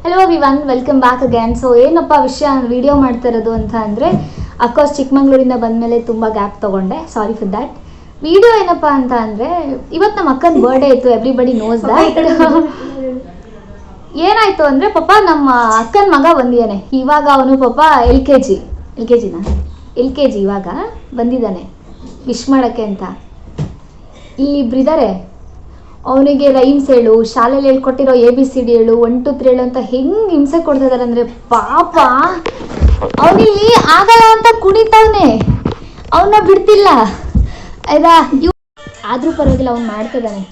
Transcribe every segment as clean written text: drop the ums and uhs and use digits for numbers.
Hello everyone, welcome back again. So ಏನಪ್ಪ ವಿಷಯ video ಮಾಡ್ತಾ ಇರೋದು ಅಂತ ಅಂದರೆ, ಅಫ್ಕೋರ್ಸ್ ಚಿಕ್ಕಮಂಗ್ಳೂರಿಂದ ಬಂದಮೇಲೆ ತುಂಬ ಗ್ಯಾಪ್ ತೊಗೊಂಡೆ, ಸಾರಿ ಫಾರ್ ದ್ಯಾಟ್. ವಿಡಿಯೋ ಏನಪ್ಪ ಅಂತ ಅಂದರೆ, ಇವತ್ತು ನಮ್ಮ ಅಕ್ಕನ ಬರ್ಡೇ ಇತ್ತು, ಎವ್ರಿಬಡಿ ನೋಸ್ ದ್ಯಾಟ್. ಏನಾಯಿತು ಅಂದರೆ, ಪಾಪ ನಮ್ಮ ಅಕ್ಕನ ಮಗ ಬಂದಿದ್ದಾನೆ ಇವಾಗ. ಅವನು ಪಾಪ ಎಲ್ ಕೆ ಜಿ ಇವಾಗ ಬಂದಿದ್ದಾನೆ ವಿಶ್ ಮಾಡೋಕ್ಕೆ ಅಂತ. ಇಲ್ಲಿಬ್ಬರಿದ್ದಾರೆ. ಅವನಿಗೆ ರೈಮ್ಸ್ ಹೇಳು, ಶಾಲೆಯಲ್ಲಿ ಹೇಳ್ಕೊಟ್ಟಿರೋ ABCD ಹೇಳು, 1 2 3 ಹೇಳು ಅಂತ ಹೆಂಗೆ ಹಿಂಸೆ ಕೊಡ್ತಾ ಇದ್ದಾರೆ ಅಂದರೆ, ಪಾಪ ಅವನಿಲ್ಲಿ ಆಗಲ್ಲ ಅಂತ ಕುಣಿತವನೆ, ಅವನ್ನ ಬಿಡ್ತಿಲ್ಲ ಆಯ್ತಾ. ಆದರೂ ಪರವಾಗಿಲ್ಲ, ಅವ್ನು ಮಾಡ್ತಿದ್ದಾನೆ.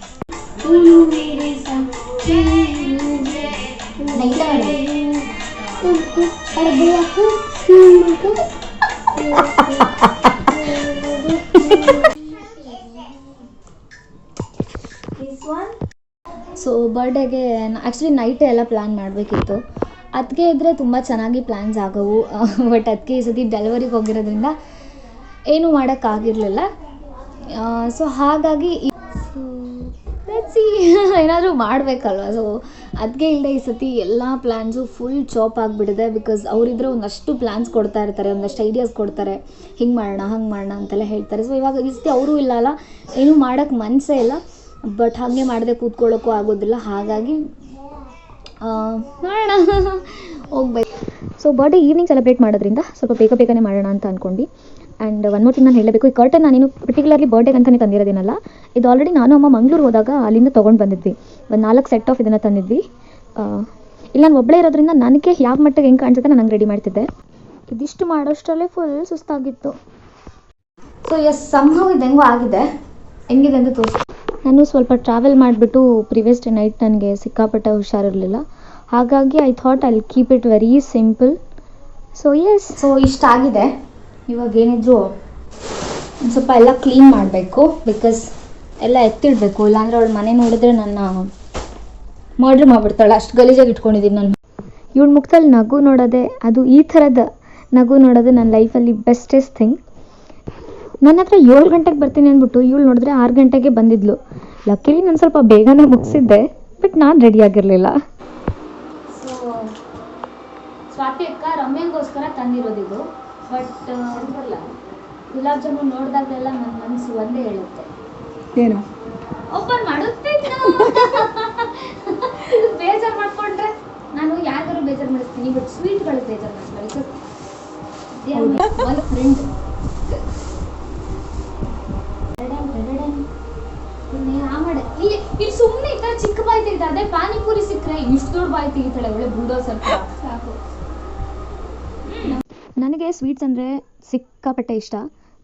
ಸೊ ಬರ್ಡೇಗೆ ಆ್ಯಕ್ಚುಲಿ ನೈಟೇ ಎಲ್ಲ ಪ್ಲ್ಯಾನ್ ಮಾಡಬೇಕಿತ್ತು. ಅದಕ್ಕೆ ಇದ್ದರೆ ತುಂಬ ಚೆನ್ನಾಗಿ ಪ್ಲ್ಯಾನ್ಸ್ ಆಗವು. ಬಟ್ ಅದಕ್ಕೆ ಈ ಸತಿ ಡೆಲಿವರಿಗೆ ಹೋಗಿರೋದ್ರಿಂದ ಏನೂ ಮಾಡೋಕ್ಕಾಗಿರಲಿಲ್ಲ. ಸೊ ಹಾಗಾಗಿ ಏನಾದರೂ ಮಾಡಬೇಕಲ್ವ. ಸೊ ಅದಕ್ಕೆ ಇಲ್ಲದೆ ಈ ಸತಿ ಎಲ್ಲ ಪ್ಲ್ಯಾನ್ಸು ಫುಲ್ ಚಾಪ್ ಆಗಿಬಿಟ್ಟಿದೆ. ಬಿಕಾಸ್ ಅವರಿದ್ರೆ ಒಂದಷ್ಟು ಪ್ಲ್ಯಾನ್ಸ್ ಕೊಡ್ತಾ ಇರ್ತಾರೆ, ಒಂದಷ್ಟು ಐಡಿಯಾಸ್ ಕೊಡ್ತಾರೆ, ಹಿಂಗೆ ಮಾಡೋಣ ಹಂಗೆ ಮಾಡೋಣ ಅಂತೆಲ್ಲ ಹೇಳ್ತಾರೆ. ಸೊ ಇವಾಗ ಈ ಸತಿ ಅವರೂ ಇಲ್ಲಲ್ಲ, ಏನೂ ಮಾಡೋಕ್ಕೆ ಮನಸ್ಸೇ ಇಲ್ಲ. ಬಟ್ ಹಾಗೆ ಮಾಡದೆ ಕೂತ್ಕೊಳ್ಳೋಕ್ಕೂ ಆಗೋದಿಲ್ಲ. ಹಾಗಾಗಿ ಮಾಡೋಣ, ಹೋಗ್ಬೇಕು. ಸೊ ಬರ್ಡೇ ಈವ್ನಿಂಗ್ ಸೆಲೆಬ್ರೇಟ್ ಮಾಡೋದ್ರಿಂದ ಸ್ವಲ್ಪ ಬೇಗನೆ ಮಾಡೋಣ ಅಂತ ಅಂದ್ಕೊಂಡು. ಆ್ಯಂಡ್ ಒನ್ ಮೋರ್ ಥಿಂಗ್ ನಾನು ಹೇಳಬೇಕು, ಈ ಕರ್ಟನ್ ನಾನೇನು ಪರ್ಟಿಕ್ಯುಲರ್ಲಿ ಬರ್ಡೇಗೆ ಅಂತಲೇ ತಂದಿರೋದೇನಲ್ಲ. ಇದು ಆಲ್ರೆಡಿ ನಾನು ಅಮ್ಮ ಮಂಗಳೂರು ಹೋದಾಗ ಅಲ್ಲಿಂದ ತೊಗೊಂಡು ಬಂದಿದ್ವಿ. ಒಂದು 4 ಸೆಟ್ ಆಫ್ ಇದನ್ನು ತಂದಿದ್ವಿ. ಇಲ್ಲಿ ನಾನು ಒಬ್ಬಳೇ ಇರೋದ್ರಿಂದ ನನಗೆ ಯಾವ ಮಟ್ಟಿಗೆ ಹೆಂಗೆ ಕಾಣಿಸುತ್ತೆ ನಾನು ಹಂಗೆ ರೆಡಿ ಮಾಡ್ತಿದ್ದೆ. ಇದಿಷ್ಟು ಮಾಡೋಷ್ಟರಲ್ಲೇ ಫುಲ್ ಸುಸ್ತಾಗಿತ್ತು. ಸೊ ಸಂಭವ ಇದು ಹೆಂಗೋ ಆಗಿದೆ, ಹೆಂಗಿದೆ ಅಂತ ತೋರಿಸಿ. ನಾನು ಸ್ವಲ್ಪ ಟ್ರಾವೆಲ್ ಮಾಡಿಬಿಟ್ಟು ಪ್ರಿವಿಯಸ್ ಡೇ ನೈಟ್ ನನಗೆ ಸಿಕ್ಕಾಪಟ್ಟೆ ಹುಷಾರಿರಲಿಲ್ಲ. ಹಾಗಾಗಿ I thought I keep it very simple. So ಇಷ್ಟಾಗಿದೆ. ಇವಾಗ ಏನಿದ್ರು ಒಂದು ಸ್ವಲ್ಪ ಎಲ್ಲ ಕ್ಲೀನ್ ಮಾಡಬೇಕು. ಬಿಕಾಸ್ ಎಲ್ಲ ಎತ್ತಿಡಬೇಕು, ಇಲ್ಲಾಂದರೆ ಅವಳು ಮನೆ ನೋಡಿದ್ರೆ ನನ್ನ ಮರ್ಡ್ರ್ ಮಾಡಿಬಿಡ್ತಾಳೆ, ಅಷ್ಟು ಗಲೀಜಾಗಿ ಇಟ್ಕೊಂಡಿದ್ದೀನಿ ನಾನು. ಇವಳ ಮುಖದಲ್ಲಿ ನಗು ನೋಡೋದೆ, ಅದು ಈ ಥರದ ನಗು ನೋಡೋದು ನನ್ನ ಲೈಫಲ್ಲಿ ಬೆಸ್ಟೆಸ್ಟ್ ಥಿಂಗ್. ನನ್ನ ಹತ್ರ 7 ಗಂಟೆಗೆ ಬರ್ತೀನಿ ಅಂದ್ಬಿಟ್ಟು ಇವಳು ನೋಡಿದ್ರೆ 6 ಗಂಟೆಗೆ ಬಂದಿದ್ಲು. ಲಕ್ಕಿಲಿ ನಾನು ಸ್ವಲ್ಪ ಬೇಗನೆ ಮುಗಿಸಿದ್ದೆ, ಬಟ್ ನಾನು ರೆಡಿ ಆಗಿರಲಿಲ್ಲ. ಸೊ ಸ್ವಾತಿ ಅಕ್ಕ ರಮ್ಯಂಗೋಸ್ಕರ ತಂದಿರೋದಿದು. ಬಟ್ ಗುಲಾಬ್ ಜಾಮೂನ್ ನೋಡಿದಾಗಲೆಲ್ಲ ನನ್ನ ಮನಸ್ಸು ಒಂದೇ ಹೇಳುತ್ತೆ, ಏನು ಓಪನ್ ಮಾಡುತ್ತೆ. ಬೇಜಾರು ಮಾಡ್ಕೊಂಡ್ರೆ ನಾನು ಯಾರಿಗಾರು ಬೇಜಾರು ಮಾಡಿಸ್ತೀನಿ, ಬಟ್ ಸ್ವೀಟ್ಗಳಿಗೆ ಬೇಜಾರು ಮಾಡಿಸ್ತೀನಿ. ಒನ್ ಫ್ರೆಂಡ್ ಇಲ್ಲಿ ಸುಮ್ಮನೆ ಈ ಥರ ಚಿಕ್ಕ ಬಾಯಿ ತೆಗಿತಾರೆ. ಅದೇ ಪಾನಿಪುರಿ ಸಿಕ್ಕರೆ ಇಷ್ಟು ದೊಡ್ಡ ಬಾಯಿ ತೆಗಿತಾಳೆ, ಒಳ್ಳೆ ಬುಲ್ಡೋಸರ್ ಸಾಕು. ನನಗೆ ಸ್ವೀಟ್ಸ್ ಅಂದರೆ ಸಿಕ್ಕಾಪಟ್ಟೆ ಇಷ್ಟ.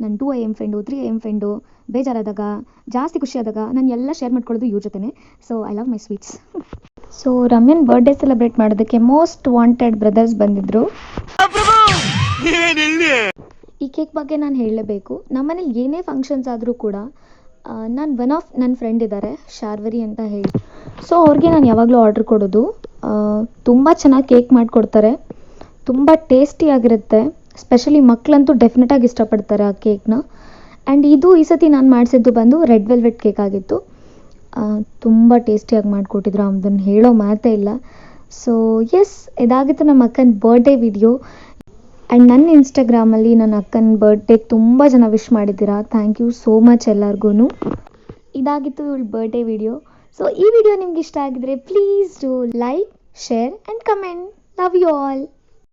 ನಾನು 2 AM ಫ್ರೆಂಡು, 3 AM ಫ್ರೆಂಡು, ಬೇಜಾರಾದಾಗ, ಜಾಸ್ತಿ ಖುಷಿಯಾದಾಗ ನಾನು ಎಲ್ಲ ಶೇರ್ ಮಾಡ್ಕೊಳ್ಳೋದು ಇವ್ರ ಜೊತೆ. So I love my sweets. So ರಮ್ಯನ್ ಬರ್ಡೇ ಸೆಲೆಬ್ರೇಟ್ ಮಾಡೋದಕ್ಕೆ ಮೋಸ್ಟ್ ವಾಂಟೆಡ್ ಬ್ರದರ್ಸ್ ಬಂದಿದ್ದರು. ಈ ಕೇಕ್ ಬಗ್ಗೆ ನಾನು ಹೇಳಲೇಬೇಕು. ನಮ್ಮನೇಲಿ ಏನೇ ಫಂಕ್ಷನ್ಸ್ ಆದರೂ ಕೂಡ ನನ್ನ ಫ್ರೆಂಡ್ ಇದ್ದಾರೆ, ಶಾರ್ವರಿ ಅಂತ ಹೇಳಿ. ಸೊ ಅವ್ರಿಗೆ ನಾನು ಯಾವಾಗಲೂ ಆರ್ಡ್ರ್ ಕೊಡೋದು. ತುಂಬ ಚೆನ್ನಾಗಿ ಕೇಕ್ ಮಾಡಿಕೊಡ್ತಾರೆ, ತುಂಬ ಟೇಸ್ಟಿಯಾಗಿರುತ್ತೆ. ಸ್ಪೆಷಲಿ ಮಕ್ಕಳಂತೂ ಡೆಫಿನೆಟಾಗಿ ಇಷ್ಟಪಡ್ತಾರೆ ಆ ಕೇಕ್ನ. ಆ್ಯಂಡ್ ಈ ಸತಿ ನಾನು ಮಾಡಿಸಿದ್ದು ಬಂದು ರೆಡ್ ವೆಲ್ವೆಟ್ ಕೇಕ್ ಆಗಿತ್ತು. ತುಂಬ ಟೇಸ್ಟಿಯಾಗಿ ಮಾಡಿಕೊಟ್ಟಿದ್ರು, ಅದನ್ನು ಹೇಳೋ ಮಾತೇ ಇಲ್ಲ. ಸೊ ಇದಾಗಿತ್ತು ನಮ್ಮ ಅಕ್ಕನ ಬರ್ಡೇ ವಿಡಿಯೋ. ಆ್ಯಂಡ್ ನನ್ನ ಇನ್ಸ್ಟಾಗ್ರಾಮಲ್ಲಿ ನನ್ನ ಅಕ್ಕನ ಬರ್ಡೇ ತುಂಬ ಜನ ವಿಶ್ ಮಾಡಿದ್ದೀರಾ. ಥ್ಯಾಂಕ್ ಯು ಸೋ ಮಚ್ ಎಲ್ಲರಿಗೂ. ಇದಾಗಿತ್ತು ಇವಳ ಬರ್ಡೇ ವಿಡಿಯೋ. ಸೊ ಈ ವಿಡಿಯೋ ನಿಮ್ಗೆ ಇಷ್ಟ ಆಗಿದ್ರೆ please do like, share and comment. Love you all.